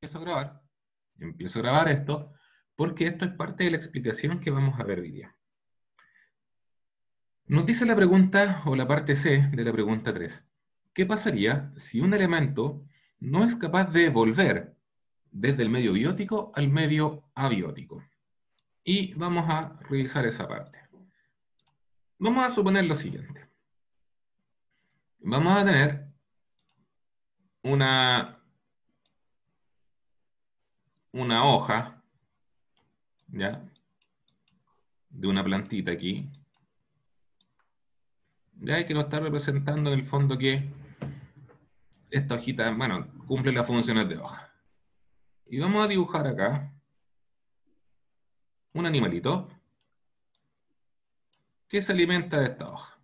empiezo a grabar. Empiezo a grabar esto porque esto es parte de la explicación que vamos a ver hoy día. Nos dice la pregunta, o la parte C de la pregunta 3. ¿Qué pasaría si un elemento no es capaz de volver desde el medio biótico al medio abiótico? Y vamos a revisar esa parte. Vamos a suponer lo siguiente. Vamos a tener una hoja, ¿ya? De una plantita aquí, ¿ya? Que nos está representando en el fondo que esta hojita, bueno, cumple las funciones de hoja. Y vamos a dibujar acá un animalito que se alimenta de esta hoja.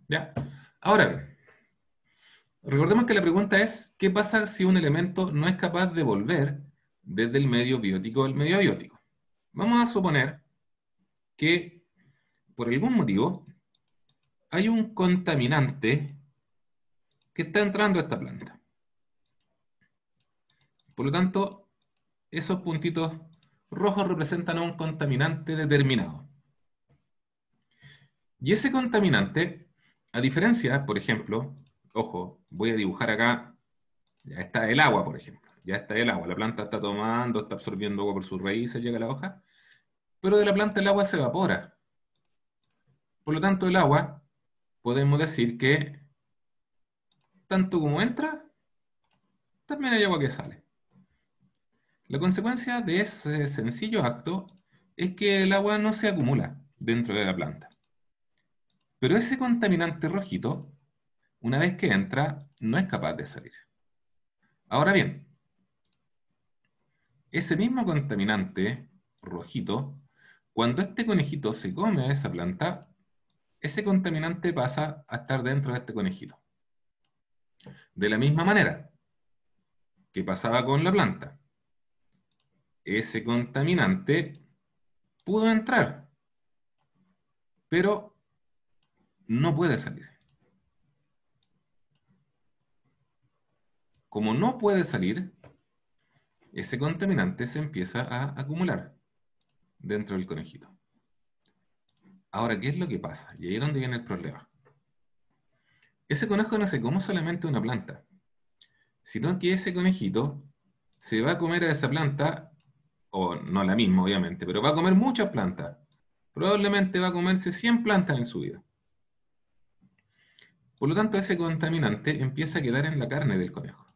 ¿Ya? Ahora bien, recordemos que la pregunta es, ¿qué pasa si un elemento no es capaz de volver desde el medio biótico al medio abiótico? Vamos a suponer que, por algún motivo, hay un contaminante que está entrando a esta planta. Por lo tanto, esos puntitos rojos representan a un contaminante determinado. Y ese contaminante, a diferencia, por ejemplo, ojo, voy a dibujar acá, ya está el agua, por ejemplo. Ya está el agua, la planta está tomando, está absorbiendo agua por sus raíces, llega a la hoja, pero de la planta el agua se evapora. Por lo tanto, el agua, podemos decir que tanto como entra, también hay agua que sale. La consecuencia de ese sencillo acto es que el agua no se acumula dentro de la planta. Pero ese contaminante rojito, una vez que entra, no es capaz de salir. Ahora bien, ese mismo contaminante rojito, cuando este conejito se come a esa planta, ese contaminante pasa a estar dentro de este conejito. De la misma manera que pasaba con la planta, ese contaminante pudo entrar, pero no puede salir. Como no puede salir, ese contaminante se empieza a acumular dentro del conejito. Ahora, ¿qué es lo que pasa? Y ahí es donde viene el problema. Ese conejo no se come solamente una planta, sino que ese conejito se va a comer a esa planta, o no la misma obviamente, pero va a comer muchas plantas. Probablemente va a comerse 100 plantas en su vida. Por lo tanto, ese contaminante empieza a quedar en la carne del conejo.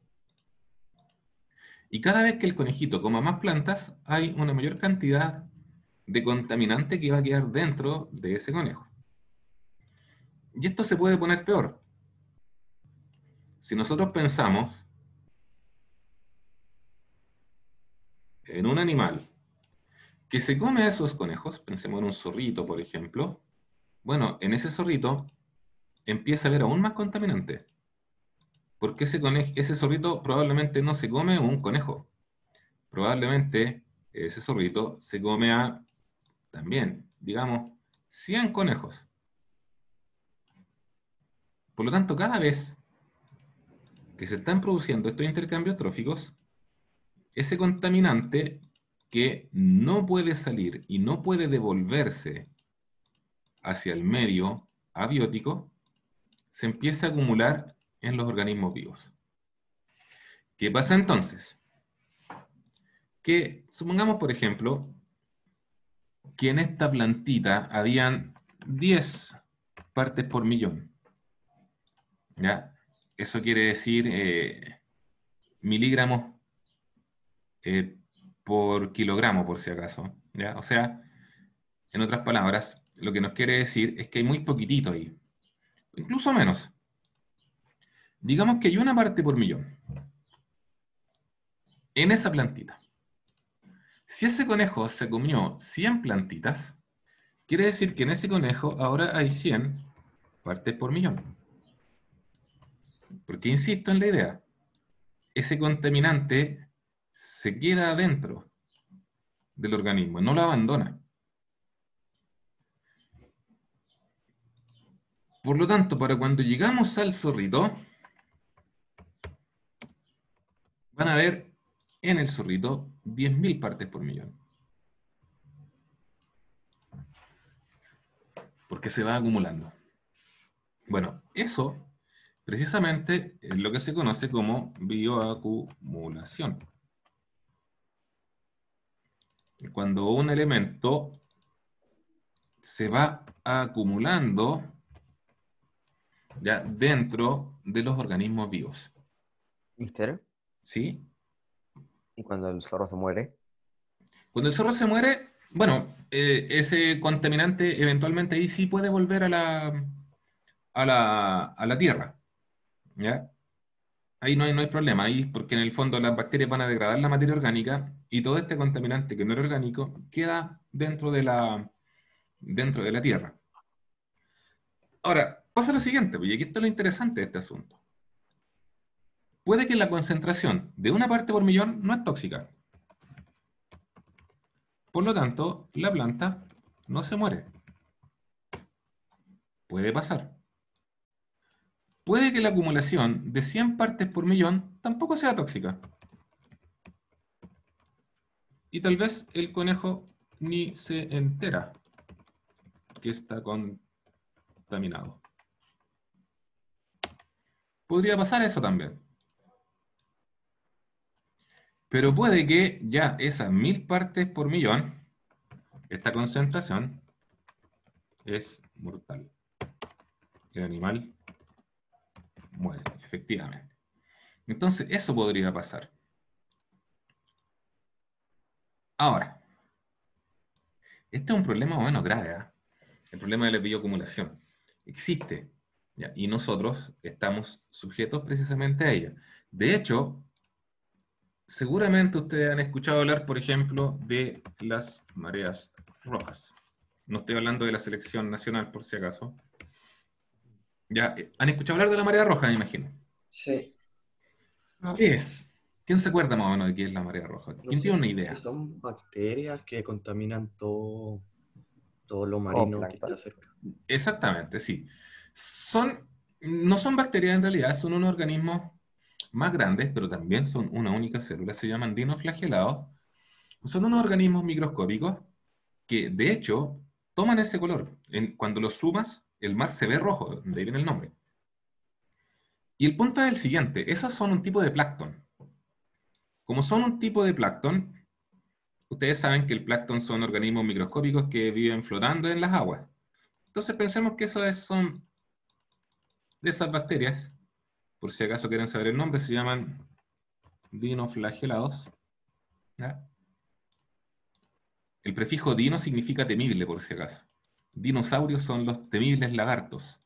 Y cada vez que el conejito coma más plantas, hay una mayor cantidad de contaminante que va a quedar dentro de ese conejo. Y esto se puede poner peor. Si nosotros pensamos en un animal que se come a esos conejos, pensemos en un zorrito, por ejemplo, bueno, en ese zorrito empieza a haber aún más contaminante, porque ese zorrito probablemente no se come un conejo, probablemente ese zorrito se come a, también, digamos, 100 conejos. Por lo tanto, cada vez que se están produciendo estos intercambios tróficos, ese contaminante que no puede salir y no puede devolverse hacia el medio abiótico, se empieza a acumular en los organismos vivos. ¿Qué pasa entonces? Que supongamos, por ejemplo, que en esta plantita habían 10 partes por millón. ¿Ya? Eso quiere decir miligramos por kilogramo, por si acaso. ¿Ya? O sea, en otras palabras, lo que nos quiere decir es que hay muy poquitito ahí. Incluso menos. Digamos que hay una parte por millón en esa plantita. Si ese conejo se comió 100 plantitas, quiere decir que en ese conejo ahora hay 100 partes por millón. Porque insisto en la idea, ese contaminante se queda adentro del organismo, no lo abandona. Por lo tanto, para cuando llegamos al zorrito, van a ver en el zorrito 10.000 partes por millón. Porque se va acumulando. Bueno, eso precisamente es lo que se conoce como bioacumulación. Cuando un elemento se va acumulando ya dentro de los organismos vivos. ¿Mister? ¿Sí? ¿Y cuando el zorro se muere? Cuando el zorro se muere, bueno, ese contaminante eventualmente ahí sí puede volver a la tierra. ¿Ya? Ahí no hay problema, ahí porque en el fondo las bacterias van a degradar la materia orgánica y todo este contaminante que no era orgánico queda dentro de la tierra. Ahora, pasa lo siguiente, y aquí está lo interesante de este asunto. Puede que la concentración de una parte por millón no es tóxica. Por lo tanto, la planta no se muere. Puede pasar. Puede que la acumulación de 100 partes por millón tampoco sea tóxica. Y tal vez el conejo ni se entera que está contaminado. Podría pasar eso también. Pero puede que ya esas 1000 partes por millón, esta concentración es mortal. El animal muere, efectivamente. Entonces, eso podría pasar. Ahora, este es un problema bueno grave, ¿eh? El problema de la bioacumulación. Existe, ¿ya? Y nosotros estamos sujetos precisamente a ella. De hecho, seguramente ustedes han escuchado hablar, por ejemplo, de las mareas rojas. No estoy hablando de la selección nacional, por si acaso. Ya, ¿han escuchado hablar de la marea roja, me imagino? Sí, ¿Qué es? ¿Quién se acuerda más o menos de qué es la marea roja? no ¿Quién sé tiene una si idea? son bacterias que contaminan todo lo ¿O marino que está plancton? cerca. Exactamente, sí. No son bacterias en realidad, son unos organismos más grandes, pero también son una única célula, se llaman dinoflagelados. Son unos organismos microscópicos que, de hecho, toman ese color. Cuando los sumas, el mar se ve rojo, de ahí viene el nombre. Y el punto es el siguiente, esos son un tipo de plancton. Como son un tipo de plancton, ustedes saben que el plancton son organismos microscópicos que viven flotando en las aguas. Entonces pensemos que son de esas bacterias, por si acaso quieren saber el nombre, se llaman dinoflagelados. ¿Ya? El prefijo dino significa temible, por si acaso. Dinosaurios son los temibles lagartos.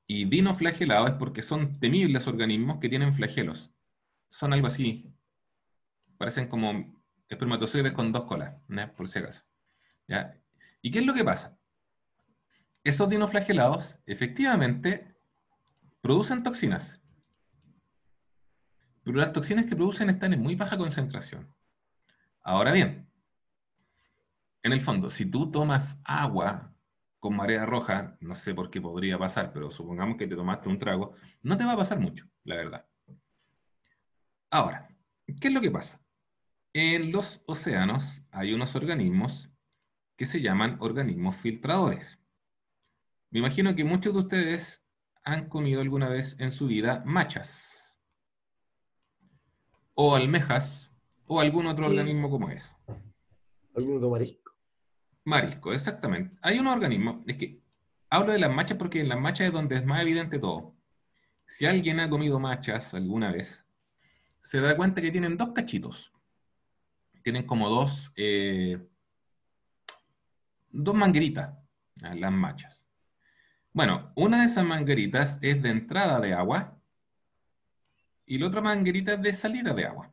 Y dinoflagelado es porque son temibles organismos que tienen flagelos. Son algo así, parecen como espermatozoides con dos colas, ¿no? Por si acaso. ¿Ya? ¿Y qué es lo que pasa? Esos dinoflagelados efectivamente producen toxinas, pero las toxinas que producen están en muy baja concentración. Ahora bien, en el fondo, si tú tomas agua con marea roja, no sé por qué podría pasar, pero supongamos que te tomaste un trago, no te va a pasar mucho, la verdad. Ahora, ¿qué es lo que pasa? En los océanos hay unos organismos que se llaman organismos filtradores. Me imagino que muchos de ustedes han comido alguna vez en su vida machas, o Sí, almejas, o algún otro sí. organismo como eso. ¿Algún otro marisco? Marisco, exactamente. Hay unos organismos, es que hablo de las machas porque en las machas es donde es más evidente todo. Si alguien ha comido machas alguna vez, se da cuenta que tienen dos cachitos. Tienen como dos mangueritas, las machas. Bueno, una de esas mangueritas es de entrada de agua y la otra manguerita es de salida de agua.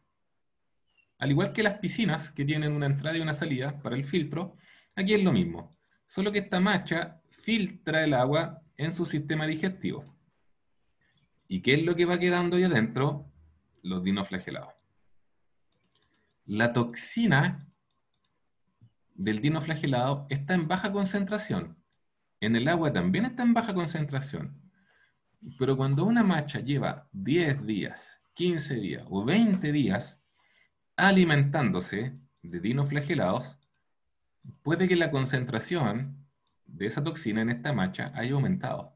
Al igual que las piscinas, que tienen una entrada y una salida para el filtro, aquí es lo mismo. Solo que esta macha filtra el agua en su sistema digestivo. ¿Y qué es lo que va quedando ahí adentro? Los dinoflagelados. La toxina del dinoflagelado está en baja concentración. En el agua también está en baja concentración. Pero cuando una macha lleva 10 días, 15 días o 20 días alimentándose de dinoflagelados, puede que la concentración de esa toxina en esta macha haya aumentado.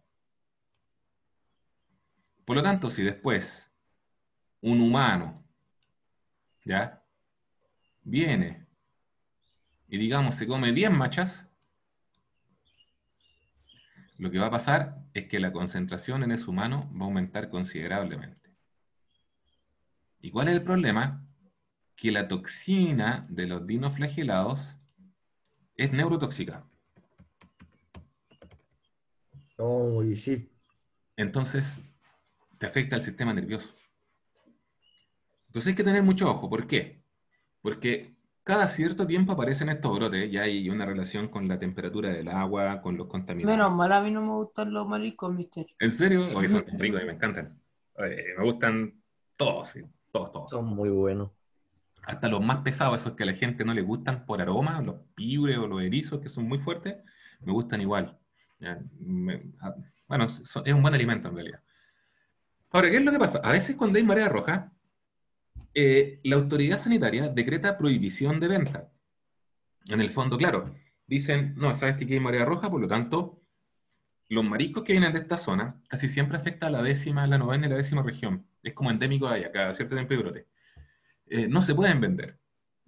Por lo tanto, si después un humano, ¿ya? Viene y digamos se come 10 machas, lo que va a pasar es que la concentración en ese humano va a aumentar considerablemente. ¿Y cuál es el problema? Que la toxina de los dinoflagelados es neurotóxica. Oh, y sí. Entonces, te afecta al sistema nervioso. Entonces hay que tener mucho ojo. ¿Por qué? Porque cada cierto tiempo aparecen estos brotes y hay una relación con la temperatura del agua, con los Menos contaminantes. mal, a mí no me gustan los mariscos, mister. ¿En serio? Hoy son ricos y me encantan. Me gustan todos, sí, todos, todos. Son muy buenos. Hasta los más pesados, esos que a la gente no le gustan por aroma, los piures o los erizos que son muy fuertes, me gustan igual. Ya, bueno, es un buen alimento en realidad. Ahora, ¿qué es lo que pasa? A veces cuando hay marea roja, la autoridad sanitaria decreta prohibición de venta. En el fondo, claro, dicen, no, sabes que aquí hay marea roja, por lo tanto, los mariscos que vienen de esta zona casi siempre afecta a la 10ª, la 9ª y la 10ª región. Es como endémico de allá, cada cierto tiempo hay brote. No se pueden vender.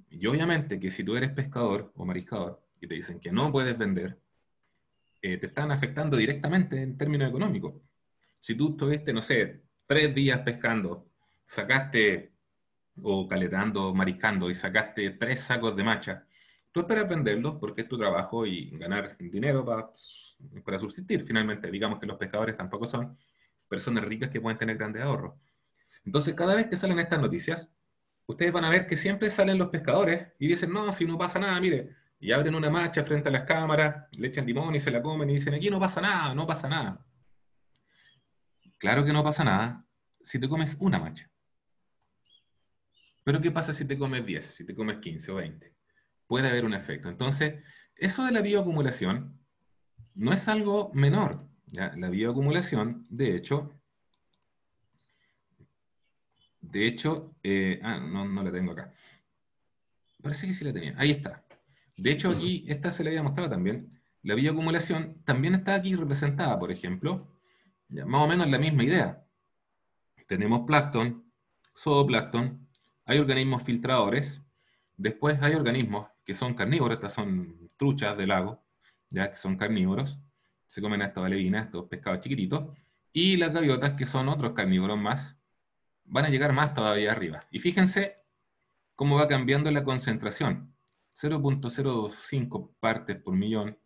Y obviamente que si tú eres pescador o mariscador y te dicen que no puedes vender, te están afectando directamente en términos económicos. Si tú estuviste, no sé, 3 días pescando, sacaste, o caletando, mariscando, y sacaste 3 sacos de macha, tú esperas venderlos porque es tu trabajo y ganar dinero para subsistir. Finalmente, digamos que los pescadores tampoco son personas ricas que pueden tener grandes ahorros. Entonces, cada vez que salen estas noticias, ustedes van a ver que siempre salen los pescadores y dicen, no, si no pasa nada, mire, y abren una macha frente a las cámaras, le echan limón y se la comen y dicen, aquí no pasa nada, no pasa nada. Claro que no pasa nada si te comes una macha. Pero ¿qué pasa si te comes 10, si te comes 15 o 20? Puede haber un efecto. Entonces, eso de la bioacumulación no es algo menor. ¿Ya? La bioacumulación, de hecho, no la tengo acá. Parece que sí la tenía. Ahí está. De hecho, aquí, esta se la había mostrado también. La bioacumulación también está aquí representada, por ejemplo, ya, más o menos la misma idea. Tenemos plancton, zooplancton, hay organismos filtradores, después hay organismos que son carnívoros, estas son truchas de lago, ya que son carnívoros, se comen a estas balevinas, estos pescados chiquititos, y las gaviotas, que son otros carnívoros más, van a llegar más todavía arriba. Y fíjense cómo va cambiando la concentración. 0.05 partes por millón,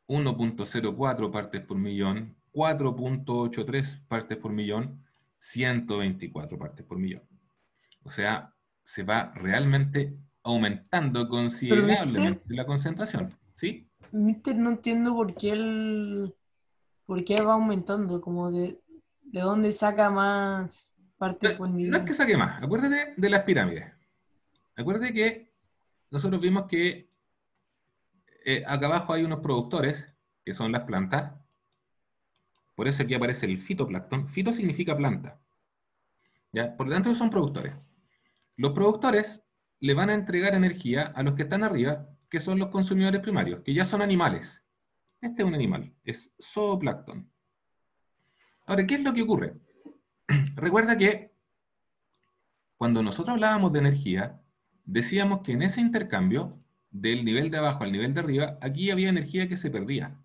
1.04 partes por millón, 4.83 partes por millón, 124 partes por millón. O sea, se va realmente aumentando Pero, considerablemente la concentración. ¿Sí? mister, no entiendo por qué va aumentando, como de dónde saca más partes por No es millón. que saque más. Acuérdate de las pirámides. Acuérdate que nosotros vimos que acá abajo hay unos productores, que son las plantas. Por eso aquí aparece el fitoplancton. Fito significa planta. ¿Ya? Por lo tanto, son productores. Los productores le van a entregar energía a los que están arriba, que son los consumidores primarios, que ya son animales. Este es un animal, es zooplancton. Ahora, ¿qué es lo que ocurre? Recuerda que cuando nosotros hablábamos de energía, decíamos que en ese intercambio, del nivel de abajo al nivel de arriba, aquí había energía que se perdía,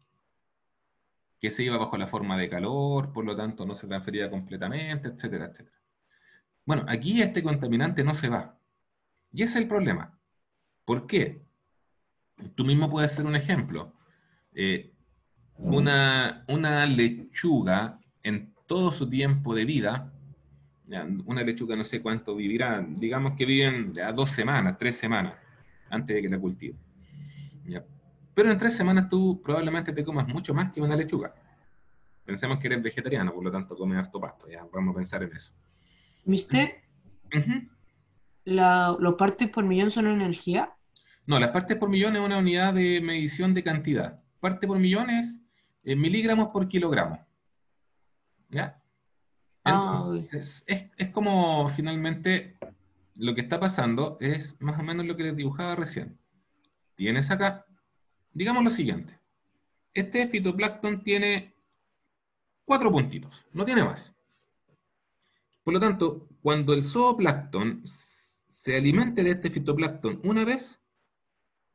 que se iba bajo la forma de calor, por lo tanto no se transfería completamente, etcétera, etcétera. Bueno, aquí este contaminante no se va. Y ese es el problema. ¿Por qué? Tú mismo puedes ser un ejemplo. Una lechuga en todo su tiempo de vida, ya, una lechuga no sé cuánto vivirá, digamos que viven ya 2 semanas, 3 semanas, antes de que la cultiven. ¿Ya? Pero en 3 semanas tú probablemente te comas mucho más que una lechuga. Pensemos que eres vegetariano, por lo tanto comes harto pasto, ya vamos a pensar en eso. Mister, Ujú. ¿los partes por millón son energía? No, las partes por millón es una unidad de medición de cantidad. Parte por millón es miligramos por kilogramo. ¿Ya? Ah, ok. Entonces, es como finalmente lo que está pasando es más o menos lo que les dibujaba recién. Tienes acá, digamos lo siguiente. Este fitoplancton tiene 4 puntitos, no tiene más. Por lo tanto, cuando el zooplancton se alimente de este fitoplancton una vez,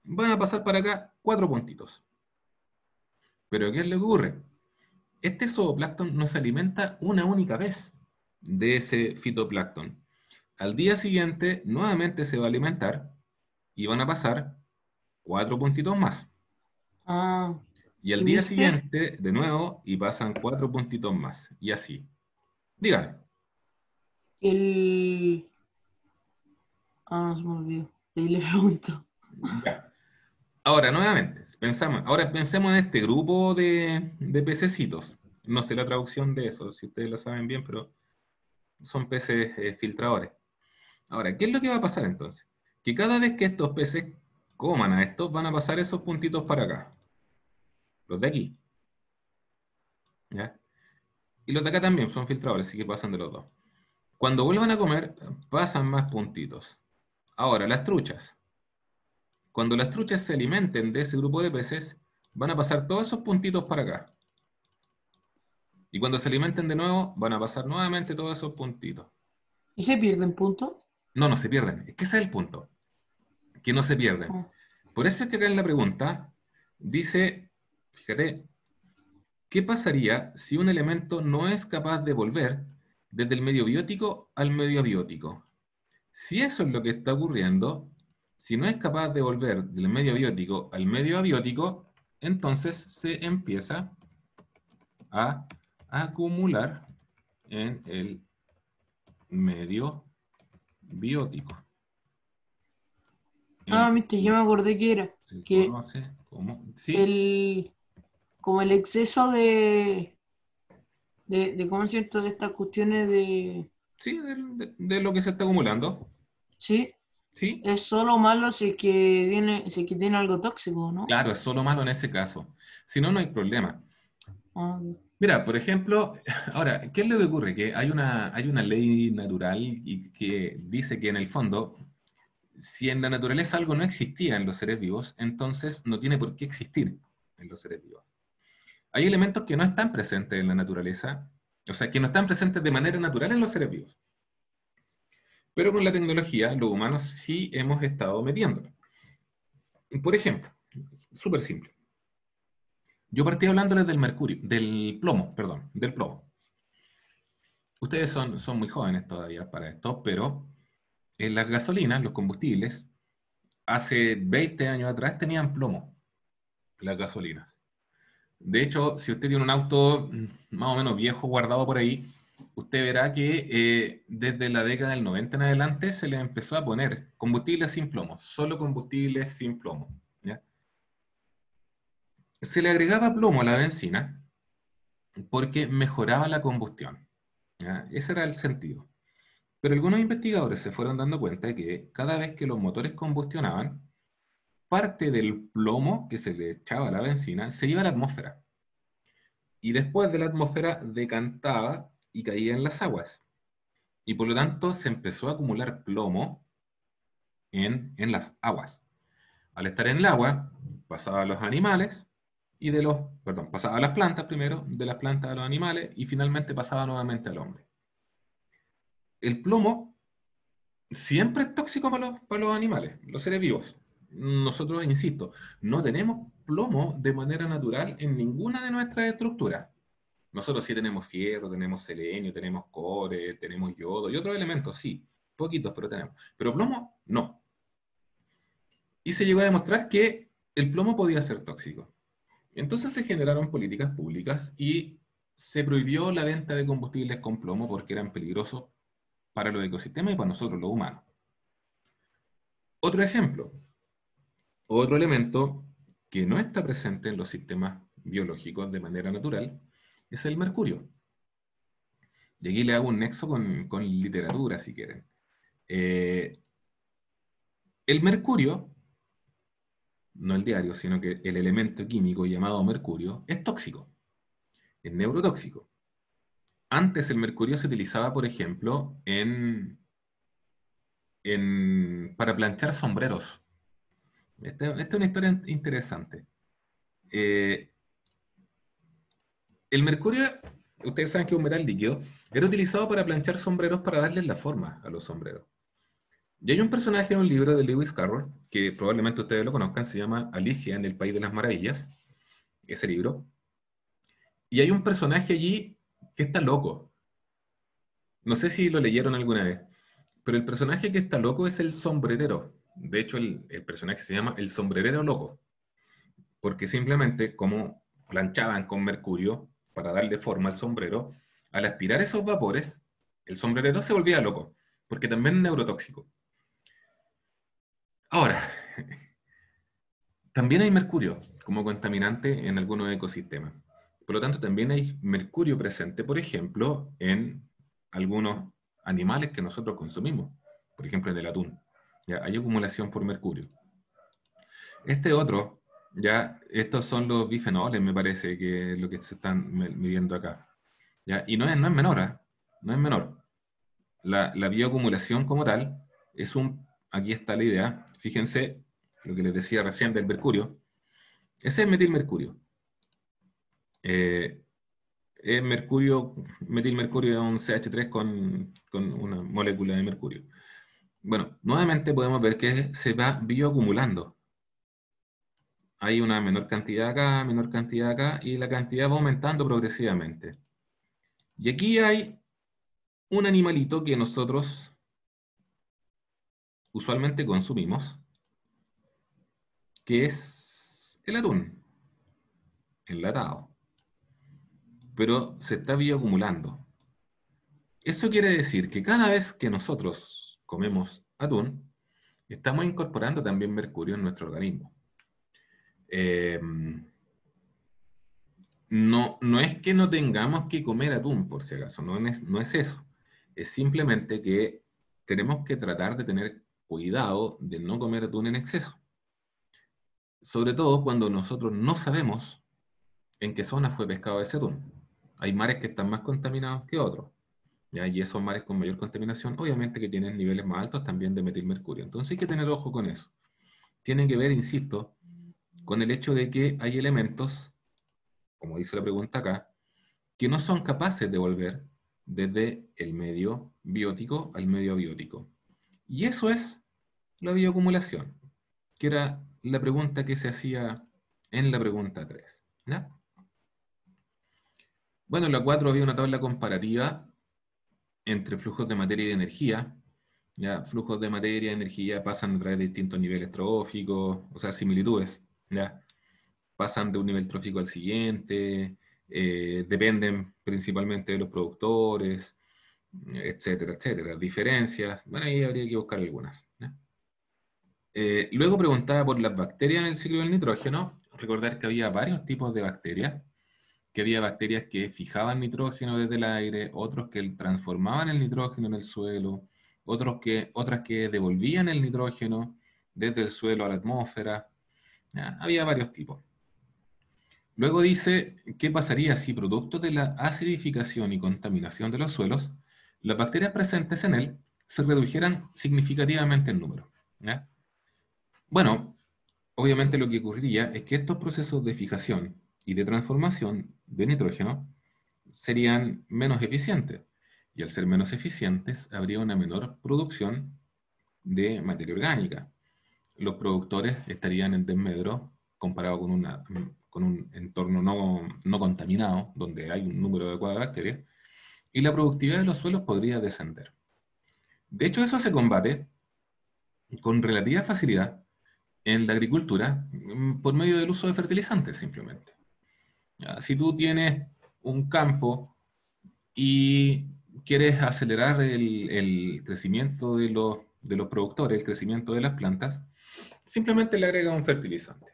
van a pasar para acá 4 puntitos. Pero ¿qué es lo que ocurre? Este zooplancton no se alimenta una única vez de ese fitoplancton. Al día siguiente, nuevamente se va a alimentar y van a pasar 4 puntitos más. Ah, Y al ¿y día mister? siguiente, de nuevo, y pasan 4 puntitos más. Y así. Dígame. El... Ah, se me olvidó. Ahí le pregunto. Ya. Ahora, nuevamente, ahora pensemos en este grupo de pececitos. No sé la traducción de eso, si ustedes lo saben bien, pero son peces filtradores. Ahora, ¿qué es lo que va a pasar entonces? Que cada vez que estos peces coman a estos, van a pasar esos puntitos para acá. Los de aquí. ¿Ya? Y los de acá también son filtradores, así que pasan de los dos. Cuando vuelvan a comer, pasan más puntitos. Ahora, las truchas. Cuando las truchas se alimenten de ese grupo de peces, van a pasar todos esos puntitos para acá. Y cuando se alimenten de nuevo, van a pasar nuevamente todos esos puntitos. ¿Y se pierden puntos? No, no se pierden. Es que ese es el punto. Que no se pierden. Ah, Por eso es que acá en la pregunta dice, fíjate, ¿qué pasaría si un elemento no es capaz de volver desde el medio biótico al medio abiótico? Si eso es lo que está ocurriendo, si no es capaz de volver del medio biótico al medio abiótico, entonces se empieza a acumular en el medio biótico. Ah, mister, yo me acordé que era. Se Que conoce como... ¿Sí? el... Como el exceso de ¿cómo es cierto? De estas cuestiones de... Sí, de lo que se está acumulando. Sí, ¿Sí? es solo malo si es que tiene algo tóxico, ¿no? Claro, es solo malo en ese caso. Si no, no hay problema. Ah, Mira, por ejemplo, ahora, ¿qué es lo que ocurre? Que hay una ley natural y que dice que en el fondo, si en la naturaleza algo no existía en los seres vivos, entonces no tiene por qué existir en los seres vivos. Hay elementos que no están presentes en la naturaleza, o sea, que no están presentes de manera natural en los seres vivos. Pero con la tecnología, los humanos sí hemos estado metiéndolo. Por ejemplo, súper simple. Yo partí hablándoles del mercurio, del plomo, perdón, del plomo. Ustedes son muy jóvenes todavía para esto, pero en las gasolinas, los combustibles, hace 20 años atrás tenían plomo, las gasolinas. De hecho, si usted tiene un auto más o menos viejo guardado por ahí, usted verá que desde la década del 90 en adelante se le empezó a poner combustibles sin plomo, solo combustibles sin plomo. ¿Ya? Se le agregaba plomo a la benzina porque mejoraba la combustión. ¿Ya? Ese era el sentido. Pero algunos investigadores se fueron dando cuenta de que cada vez que los motores combustionaban, parte del plomo que se le echaba a la benzina se iba a la atmósfera. Y después de la atmósfera decantaba y caía en las aguas. Y por lo tanto se empezó a acumular plomo en las aguas. Al estar en el agua, pasaba a los animales y pasaba a las plantas primero, de las plantas a los animales y finalmente pasaba nuevamente al hombre. El plomo siempre es tóxico para los animales, los seres vivos. Nosotros, insisto, no tenemos plomo de manera natural en ninguna de nuestras estructuras. Nosotros sí tenemos fierro, tenemos selenio, tenemos cobre, tenemos yodo y otros elementos, sí, poquitos, pero tenemos. Pero plomo, no. Y se llegó a demostrar que el plomo podía ser tóxico. Entonces se generaron políticas públicas y se prohibió la venta de combustibles con plomo porque eran peligrosos para los ecosistemas y para nosotros los humanos. Otro ejemplo, otro elemento que no está presente en los sistemas biológicos de manera natural es el mercurio. Y aquí le hago un nexo con literatura, si quieren. El mercurio, no el diario, sino que el elemento químico llamado mercurio, es tóxico, es neurotóxico. Antes el mercurio se utilizaba, por ejemplo, en para planchar sombreros. Esta es una historia interesante. El mercurio, ustedes saben que es un metal líquido, era utilizado para planchar sombreros para darles la forma a los sombreros. Y hay un personaje en un libro de Lewis Carroll, que probablemente ustedes lo conozcan, se llama Alicia en el País de las Maravillas, ese libro. Y hay un personaje allí que está loco. No sé si lo leyeron alguna vez, pero el personaje que está loco es el sombrerero. De hecho, el personaje se llama el sombrerero loco, porque simplemente como planchaban con mercurio para darle forma al sombrero, al aspirar esos vapores, el sombrerero se volvía loco, porque también es neurotóxico. Ahora, también hay mercurio como contaminante en algunos ecosistemas. Por lo tanto, también hay mercurio presente, por ejemplo, en algunos animales que nosotros consumimos. Por ejemplo, en el atún. ¿Ya? Hay acumulación por mercurio. Este otro, ya, estos son los bifenoles, me parece, que es lo que se están midiendo acá. ¿Ya? Y no es menor, ¿eh? No es menor. La bioacumulación como tal es aquí está la idea, fíjense lo que les decía recién del mercurio, ese es metilmercurio. Metilmercurio es un CH3 con una molécula de mercurio. Bueno, nuevamente podemos ver que se va bioacumulando. Hay una menor cantidad acá, y la cantidad va aumentando progresivamente. Y aquí hay un animalito que nosotros usualmente consumimos, que es el atún, enlatado. Pero se está bioacumulando. Eso quiere decir que cada vez que nosotros comemos atún, estamos incorporando también mercurio en nuestro organismo. No es que no tengamos que comer atún, por si acaso, no es eso. Es simplemente que tenemos que tratar de tener cuidado de no comer atún en exceso. Sobre todo cuando nosotros no sabemos en qué zona fue pescado ese atún. Hay mares que están más contaminados que otros. ¿Ya? Y esos mares con mayor contaminación, obviamente que tienen niveles más altos también de metilmercurio. Entonces hay que tener ojo con eso. Tiene que ver, insisto, con el hecho de que hay elementos, como dice la pregunta acá, que no son capaces de volver desde el medio biótico al medio abiótico. Y eso es la bioacumulación, que era la pregunta que se hacía en la pregunta 3. ¿Ya? Bueno, en la 4 había una tabla comparativa entre flujos de materia y de energía. ¿Ya? Flujos de materia y energía pasan a través de distintos niveles tróficos, o sea, similitudes. ¿Ya? Pasan de un nivel trófico al siguiente, dependen principalmente de los productores, etcétera, etcétera. Diferencias, bueno, ahí habría que buscar algunas. ¿Ya? Luego preguntaba por las bacterias en el ciclo del nitrógeno. Recordar que había varios tipos de bacterias, que había bacterias que fijaban nitrógeno desde el aire, otros que transformaban el nitrógeno en el suelo, otras que devolvían el nitrógeno desde el suelo a la atmósfera. ¿Ya? Había varios tipos. Luego dice, ¿qué pasaría si producto de la acidificación y contaminación de los suelos, las bacterias presentes en él se redujeran significativamente en número? ¿Ya? Bueno, obviamente lo que ocurriría es que estos procesos de fijación y de transformación de nitrógeno serían menos eficientes. Y al ser menos eficientes, habría una menor producción de materia orgánica. Los productores estarían en desmedro comparado con un entorno no contaminado, donde hay un número adecuado de bacterias, y la productividad de los suelos podría descender. De hecho, eso se combate con relativa facilidad en la agricultura por medio del uso de fertilizantes, simplemente. Si tú tienes un campo y quieres acelerar el crecimiento de los productores, el crecimiento de las plantas, simplemente le agregas un fertilizante.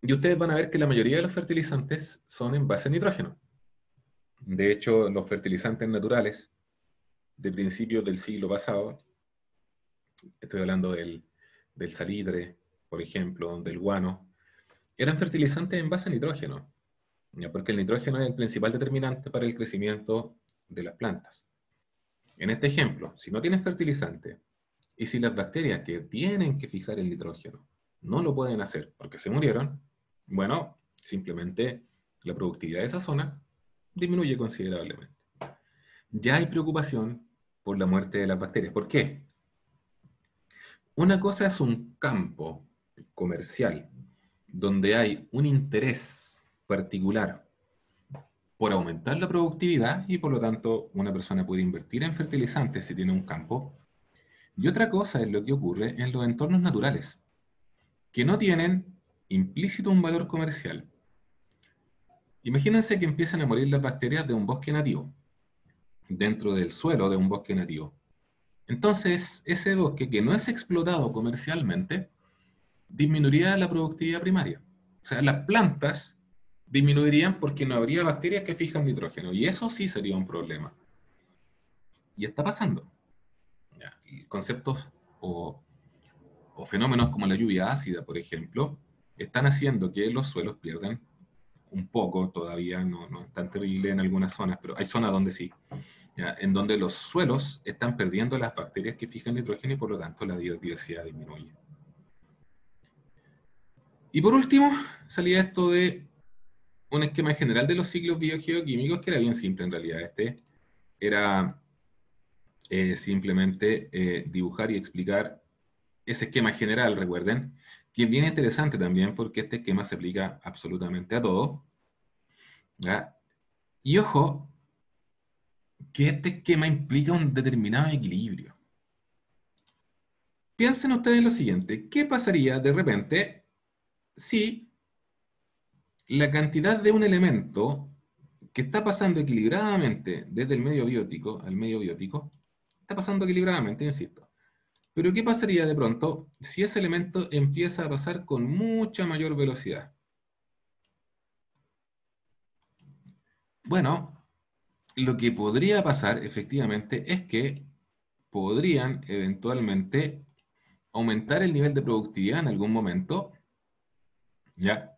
Y ustedes van a ver que la mayoría de los fertilizantes son en base a nitrógeno. De hecho, los fertilizantes naturales de principios del siglo pasado, estoy hablando del salitre, por ejemplo, del guano, eran fertilizantes en base a nitrógeno, ¿ya? Porque el nitrógeno es el principal determinante para el crecimiento de las plantas. En este ejemplo, si no tienes fertilizante Y si las bacterias que tienen que fijar el nitrógeno no lo pueden hacer porque se murieron, bueno, simplemente la productividad de esa zona disminuye considerablemente. Ya hay preocupación por la muerte de las bacterias. ¿Por qué? Una cosa es un campo comercial donde hay un interés particular por aumentar la productividad y por lo tanto una persona puede invertir en fertilizantes si tiene un campo. Y otra cosa es lo que ocurre en los entornos naturales, que no tienen implícito un valor comercial. Imagínense que empiezan a morir las bacterias de un bosque nativo, dentro del suelo de un bosque nativo. Entonces, ese bosque que no es explotado comercialmente, disminuiría la productividad primaria. O sea, las plantas disminuirían porque no habría bacterias que fijan nitrógeno. Y eso sí sería un problema. Y está pasando. Ya, y conceptos o fenómenos como la lluvia ácida, por ejemplo, están haciendo que los suelos pierdan un poco, todavía no es tan terrible en algunas zonas, pero hay zonas donde sí, ¿ya? En donde los suelos están perdiendo las bacterias que fijan nitrógeno y por lo tanto la biodiversidad disminuye. Y por último, salía esto de un esquema general de los ciclos biogeoquímicos que era bien simple en realidad. Este era simplemente dibujar y explicar ese esquema general, recuerden, que es bien interesante también porque este esquema se aplica absolutamente a todo. ¿Ya? Y ojo, que este esquema implica un determinado equilibrio. Piensen ustedes lo siguiente, ¿qué pasaría de repente si la cantidad de un elemento que está pasando equilibradamente desde el medio biótico al medio biótico, está pasando equilibradamente, insisto? Pero ¿qué pasaría de pronto si ese elemento empieza a pasar con mucha mayor velocidad? Bueno, lo que podría pasar efectivamente es que podrían eventualmente aumentar el nivel de productividad en algún momento, ¿ya?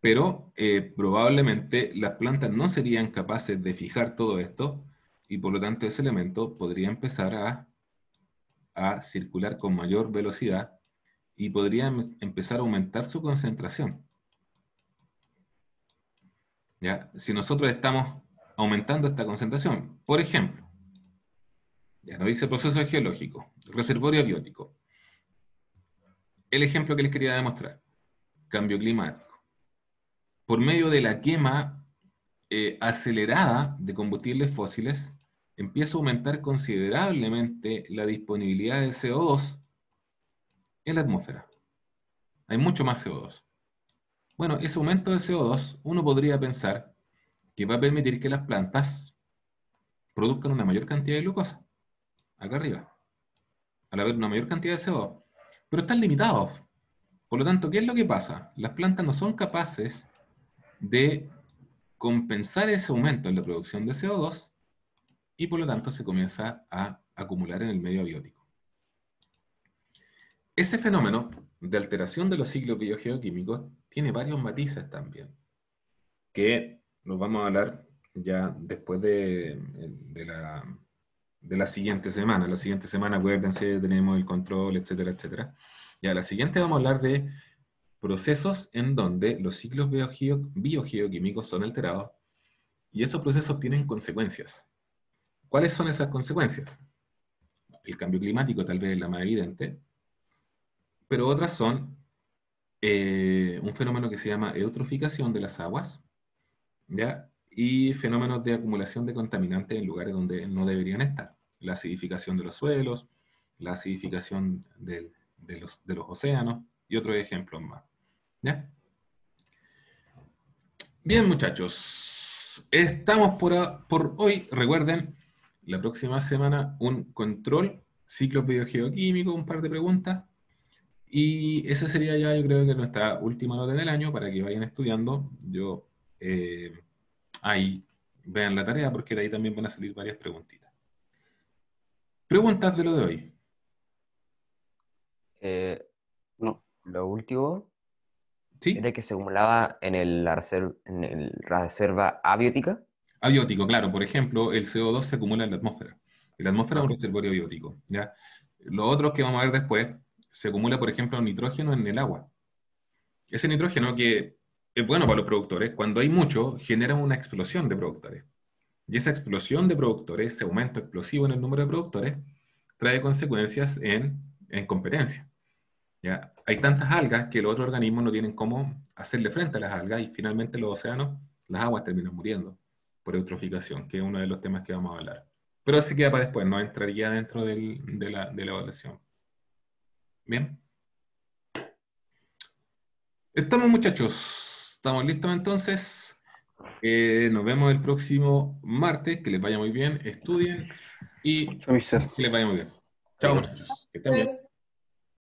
Pero probablemente las plantas no serían capaces de fijar todo esto y por lo tanto ese elemento podría empezar a circular con mayor velocidad y podría empezar a aumentar su concentración. ¿Ya? Si nosotros estamos aumentando esta concentración, por ejemplo, ya nos dice proceso geológico, reservorio abiótico. El ejemplo que les quería demostrar, cambio climático. Por medio de la quema acelerada de combustibles fósiles, empieza a aumentar considerablemente la disponibilidad de CO2 en la atmósfera. Hay mucho más CO2. Bueno, ese aumento de CO2, uno podría pensar que va a permitir que las plantas produzcan una mayor cantidad de glucosa, acá arriba, al haber una mayor cantidad de CO2. Pero están limitados. Por lo tanto, ¿qué es lo que pasa? Las plantas no son capaces de compensar ese aumento en la producción de CO2 y por lo tanto se comienza a acumular en el medio abiótico. Ese fenómeno de alteración de los ciclos biogeoquímicos tiene varios matices también, que nos vamos a hablar ya después de la siguiente semana. La siguiente semana, acuérdense, tenemos el control, etcétera, etcétera. Ya, la siguiente vamos a hablar de procesos en donde los ciclos biogeoquímicos son alterados y esos procesos tienen consecuencias. ¿Cuáles son esas consecuencias? El cambio climático tal vez es la más evidente, pero otras son un fenómeno que se llama eutroficación de las aguas, ¿ya? Y fenómenos de acumulación de contaminantes en lugares donde no deberían estar. La acidificación de los suelos, la acidificación de los océanos y otros ejemplos más. ¿Ya? Bien, muchachos, estamos por hoy. Recuerden, la próxima semana un control, ciclos biogeoquímicos, un par de preguntas. Y esa sería ya, yo creo que nuestra última nota del año para que vayan estudiando. Yo ahí vean la tarea porque de ahí también van a salir varias preguntitas. Preguntas de lo de hoy. No, lo último ¿Sí? era que se acumulaba en la reserva abiótica. Abiótico, claro. Por ejemplo, el CO2 se acumula en la atmósfera. La atmósfera es un Ah. reservorio abiótico, ¿ya? Lo otro que vamos a ver después, se acumula, por ejemplo, nitrógeno en el agua. Ese nitrógeno que es bueno para los productores, cuando hay mucho, genera una explosión de productores. Y esa explosión de productores, ese aumento explosivo en el número de productores, trae consecuencias en competencia. ¿Ya? Hay tantas algas que los otros organismos no tienen cómo hacerle frente a las algas y finalmente los océanos, las aguas terminan muriendo por eutroficación, que es uno de los temas que vamos a hablar. Pero eso queda para después, no entraría dentro de la evaluación. Bien. Estamos, muchachos. ¿Estamos listos entonces? Nos vemos el próximo martes. Que les vaya muy bien. Estudien y Chao, mister. que les vaya muy bien. Chao, que estén bien.